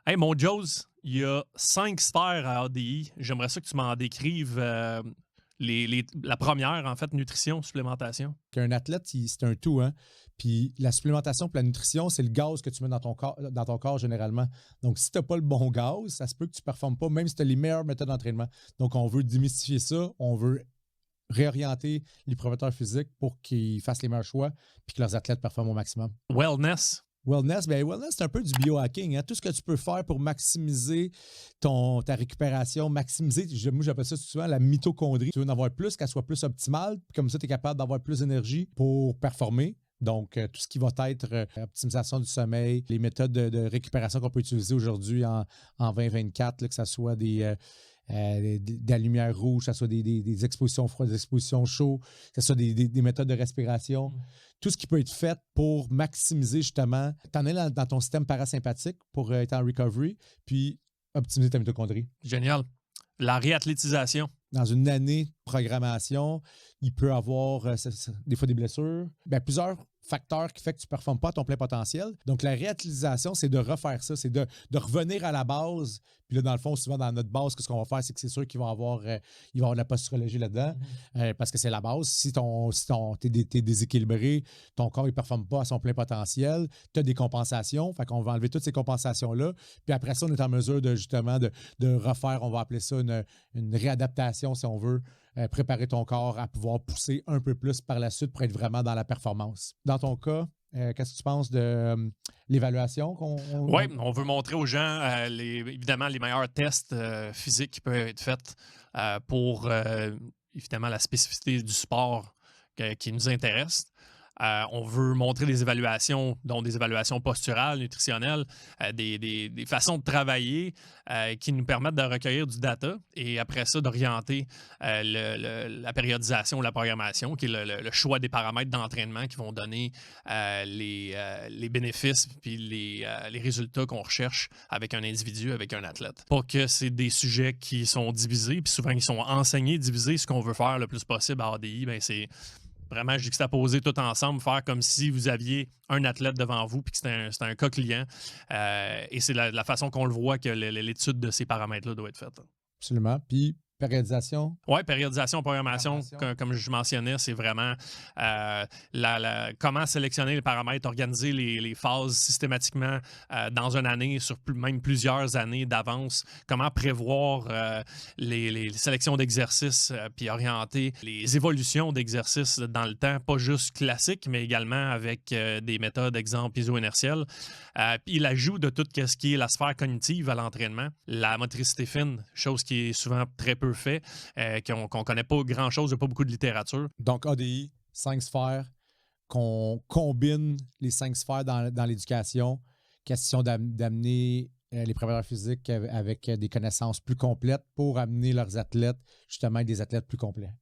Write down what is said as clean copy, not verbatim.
Hey, mon Joes, il y a 5 sphères à ADI. J'aimerais ça que tu m'en décrives la première, en fait, nutrition, supplémentation. Qu'un athlète, c'est un tout, hein. Puis la supplémentation pour la nutrition, c'est le gaz que tu mets dans ton corps généralement. Donc, si tu n'as pas le bon gaz, ça se peut que tu ne performes pas, même si tu as les meilleures méthodes d'entraînement. Donc, on veut démystifier ça, on veut réorienter les promoteurs physiques pour qu'ils fassent les meilleurs choix puis que leurs athlètes performent au maximum. Wellness. Wellness, c'est un peu du biohacking. Hein? Tout ce que tu peux faire pour maximiser ta récupération, moi j'appelle ça souvent la mitochondrie. Tu veux en avoir plus, qu'elle soit plus optimale, puis comme ça tu es capable d'avoir plus d'énergie pour performer. Donc, tout ce qui va être optimisation du sommeil, les méthodes de récupération qu'on peut utiliser aujourd'hui en 2024, là, que ce soit de la lumière rouge, que ce soit des expositions froides, des expositions chaudes, que ce soit des méthodes de respiration. Tout ce qui peut être fait pour maximiser justement, t'en es dans ton système parasympathique pour être en recovery, puis optimiser ta mitochondrie. Génial. La réathlétisation. Dans une année de programmation, il peut avoir des fois des blessures. Plusieurs facteurs qui font que tu ne performes pas à ton plein potentiel. Donc, la réutilisation, c'est de refaire ça, c'est de revenir à la base. Puis là, dans le fond, souvent, dans notre base, ce qu'on va faire, c'est que c'est sûr qu'il va y avoir de la posturologie là-dedans parce que c'est la base. Si t'es déséquilibré, ton corps ne performe pas à son plein potentiel, tu as des compensations. Fait qu'on va enlever toutes ces compensations-là. Puis après ça, on est en mesure de justement de refaire, on va appeler ça une réadaptation, si on veut, préparer ton corps à pouvoir pousser un peu plus par la suite pour être vraiment dans la performance. Dans ton cas, qu'est-ce que tu penses de l'évaluation Oui, on veut montrer aux gens, évidemment, les meilleurs tests physiques qui peuvent être faits pour, évidemment, la spécificité du sport qui nous intéresse. On veut montrer des évaluations, dont des évaluations posturales, nutritionnelles, des façons de travailler qui nous permettent de recueillir du data et après ça, d'orienter la périodisation ou la programmation, qui est le choix des paramètres d'entraînement qui vont donner les bénéfices puis les résultats qu'on recherche avec un individu, avec un athlète. Pas que c'est des sujets qui sont divisés, puis souvent ils sont enseignés, divisés. Ce qu'on veut faire le plus possible à ADI, c'est vraiment juxtaposer tout ensemble, faire comme si vous aviez un athlète devant vous puis que c'était un cas client. Et c'est la façon qu'on le voit que l'étude de ces paramètres-là doit être faite. Absolument. Puis, périodisation? Oui, périodisation, programmation, comme je mentionnais, c'est vraiment comment sélectionner les paramètres, organiser les phases systématiquement dans une année, sur même plusieurs années d'avance, comment prévoir les sélections d'exercices, puis orienter les évolutions d'exercices dans le temps, pas juste classiques, mais également avec des méthodes, exemple, iso-inertielles. Puis l'ajout de tout ce qui est la sphère cognitive à l'entraînement, la motricité fine, chose qui est souvent très peu fait, qu'on ne connaît pas grand-chose, il n'y a pas beaucoup de littérature. Donc, ADI, 5 sphères, qu'on combine les 5 sphères dans l'éducation. Question d'amener les préparateurs physiques avec des connaissances plus complètes pour amener leurs athlètes, justement, des athlètes plus complets.